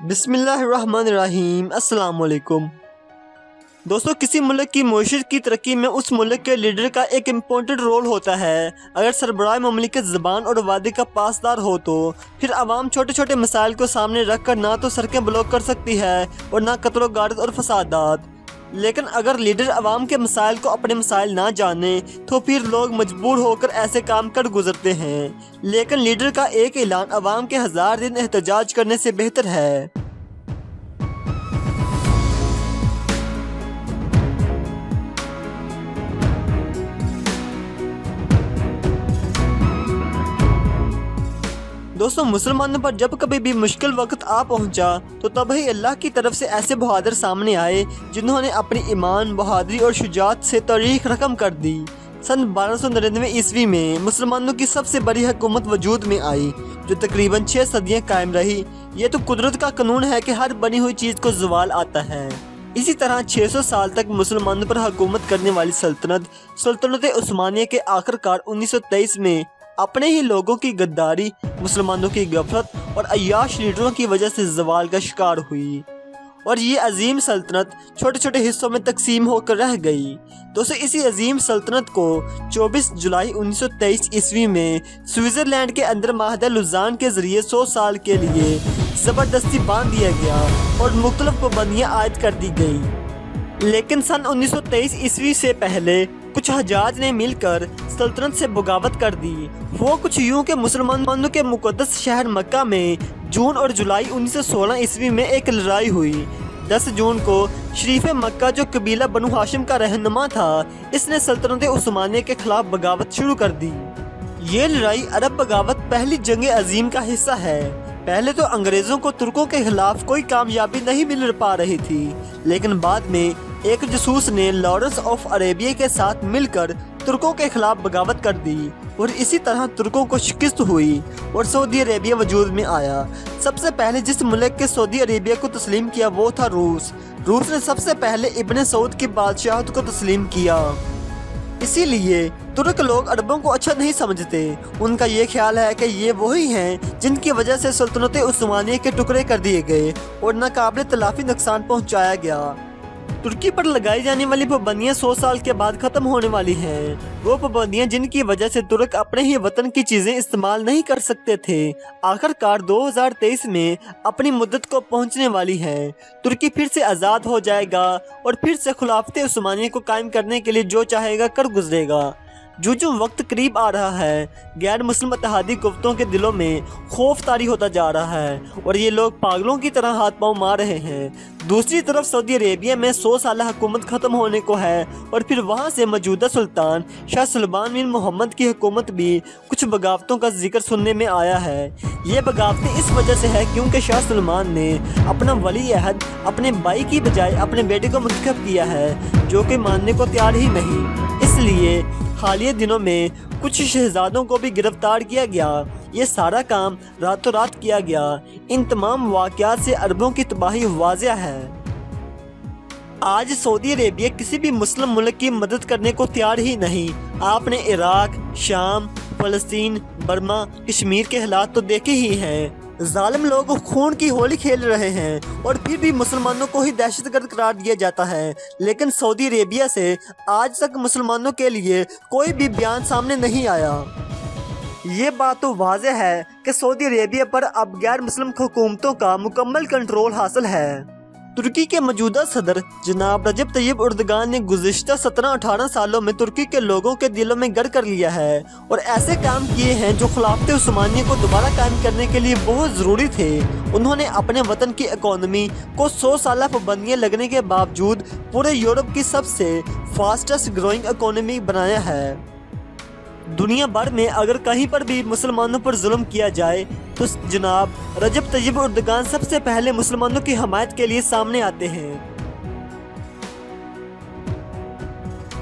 بسم اللہ الرحمن الرحیم۔ السلام علیکم دوستو، کسی ملک کی معیشت کی ترقی میں اس ملک کے لیڈر کا ایک امپورٹنٹ رول ہوتا ہے۔ اگر سربراہ مملکت زبان اور وعدے کا پاسدار ہو تو پھر عوام چھوٹے چھوٹے مسائل کو سامنے رکھ کر نہ تو سڑکیں بلاک کر سکتی ہے اور نہ قتل و غارت اور فسادات۔ لیکن اگر لیڈر عوام کے مسائل کو اپنے مسائل نہ جانے تو پھر لوگ مجبور ہو کر ایسے کام کر گزرتے ہیں۔ لیکن لیڈر کا ایک اعلان عوام کے 1000 دن احتجاج کرنے سے بہتر ہے۔ دوستو، مسلمانوں پر جب کبھی بھی مشکل وقت آ پہنچا تو تب ہی اللہ کی طرف سے ایسے بہادر سامنے آئے جنہوں نے اپنی ایمان، بہادری اور شجاعت سے تاریخ رقم کر دی۔ سن 1299 عیسوی میں مسلمانوں کی سب سے بڑی حکومت وجود میں آئی جو تقریباً 6 صدیاں قائم رہی۔ یہ تو قدرت کا قانون ہے کہ ہر بنی ہوئی چیز کو زوال آتا ہے۔ اسی طرح 600 سال تک مسلمانوں پر حکومت کرنے والی سلطنت عثمانیہ کے آخر کار 1923 میں اپنے ہی لوگوں کی غداری، مسلمانوں کی غفلت اور عیاش لیڈروں کی وجہ سے زوال کا شکار ہوئی اور یہ عظیم سلطنت چھوٹے چھوٹے حصوں میں تقسیم ہو کر رہ گئی۔ دوستو، اسی عظیم سلطنت کو 24 جولائی 1923 عیسوی میں سوئٹزرلینڈ کے اندر معاہدہ لوزان کے ذریعے 100 سال کے لیے زبردستی باندھ دیا گیا اور مختلف پابندیاں عائد کر دی گئی۔ لیکن سن 1923 عیسوی سے پہلے کچھ حجاج نے مل کر سلطنت سے بغاوت کر دی۔ وہ کچھ یوں کہ مسلمانوں کے مقدس شہر مکہ میں جون اور جولائی 1916 عیسوی میں ایک لڑائی ہوئی۔ 10 جون کو شریف مکہ جو قبیلہ بنو ہاشم کا رہنما تھا، اس نے سلطنت عثمانیہ کے خلاف بغاوت شروع کر دی۔ یہ لڑائی عرب بغاوت پہلی جنگ عظیم کا حصہ ہے۔ پہلے تو انگریزوں کو ترکوں کے خلاف کوئی کامیابی نہیں مل پا رہی تھی، لیکن بعد میں ایک جاسوس نے لارنس آف عربیہ کے ساتھ مل کر ترکوں کے خلاف بغاوت کر دی اور اسی طرح ترکوں کو شکست ہوئی اور سعودی عربیہ وجود میں آیا۔ سب سے پہلے جس ملک کے سعودی عربیہ کو تسلیم کیا وہ تھا روس۔ روس نے سب سے پہلے ابن سعود کی بادشاہت کو تسلیم کیا۔ اسی لیے ترک لوگ عربوں کو اچھا نہیں سمجھتے۔ ان کا یہ خیال ہے کہ یہ وہی ہیں جن کی وجہ سے سلطنت عثمانیہ کے ٹکڑے کر دیے گئے اور ناقابل تلافی نقصان پہنچایا گیا۔ ترکی پر لگائی جانے والی پابندیاں 100 سال کے بعد ختم ہونے والی ہیں۔ وہ پابندیاں جن کی وجہ سے ترک اپنے ہی وطن کی چیزیں استعمال نہیں کر سکتے تھے، آخر کار 2023 میں اپنی مدت کو پہنچنے والی ہیں۔ ترکی پھر سے آزاد ہو جائے گا اور پھر سے خلافت عثمانیہ کو قائم کرنے کے لیے جو چاہے گا کر گزرے گا۔ جو وقت قریب آ رہا ہے، غیر مسلم اتحادی قوتوں کے دلوں میں خوف طاری ہوتا جا رہا ہے اور یہ لوگ پاگلوں کی طرح ہاتھ پاؤں مار رہے ہیں۔ دوسری طرف سعودی عربیہ میں 100 سالہ حکومت ختم ہونے کو ہے اور پھر وہاں سے موجودہ سلطان شاہ سلمان بن محمد کی حکومت بھی کچھ بغاوتوں کا ذکر سننے میں آیا ہے۔ یہ بغاوتیں اس وجہ سے ہے کیونکہ شاہ سلمان نے اپنا ولی عہد اپنے بھائی کی بجائے اپنے بیٹے کو منتخب کیا ہے، جو کہ ماننے کو تیار ہی نہیں۔ اس لیے حالیہ دنوں میں کچھ شہزادوں کو بھی گرفتار کیا گیا۔ یہ سارا کام راتوں رات کیا گیا۔ ان تمام واقعات سے عربوں کی تباہی واضح ہے۔ آج سعودی عربیہ کسی بھی مسلم ملک کی مدد کرنے کو تیار ہی نہیں۔ آپ نے عراق، شام، فلسطین، برما، کشمیر کے حالات تو دیکھے ہی ہیں۔ ظالم لوگ خون کی ہولی کھیل رہے ہیں اور پھر بھی مسلمانوں کو ہی دہشت گرد قرار دیا جاتا ہے۔ لیکن سعودی عربیہ سے آج تک مسلمانوں کے لیے کوئی بھی بیان سامنے نہیں آیا۔ یہ بات تو واضح ہے کہ سعودی عربیہ پر اب غیر مسلم حکومتوں کا مکمل کنٹرول حاصل ہے۔ ترکی کے موجودہ صدر جناب رجب طیب اردگان نے گزشتہ 17-18 سالوں میں ترکی کے لوگوں کے دلوں میں گڑ کر لیا ہے اور ایسے کام کیے ہیں جو خلافت عثمانیہ کو دوبارہ قائم کرنے کے لیے بہت ضروری تھے۔ انہوں نے اپنے وطن کی اکانومی کو 100 سالہ پابندیاں لگنے کے باوجود پورے یورپ کی سب سے فاسٹسٹ گروئنگ اکانومی بنایا ہے۔ دنیا بھر میں اگر کہیں پر بھی مسلمانوں پر ظلم کیا جائے تو جناب رجب طیب اردگان سب سے پہلے مسلمانوں کی حمایت کے لیے سامنے آتے ہیں۔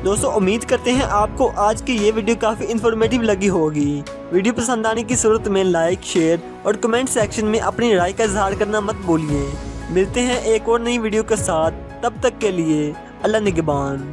دوستو، امید کرتے ہیں آپ کو آج کی یہ ویڈیو کافی انفارمیٹیو لگی ہوگی۔ ویڈیو پسند آنے کی صورت میں لائک، شیئر اور کمنٹ سیکشن میں اپنی رائے کا اظہار کرنا مت بھولیے۔ ملتے ہیں ایک اور نئی ویڈیو کے ساتھ، تب تک کے لیے اللہ نگہبان۔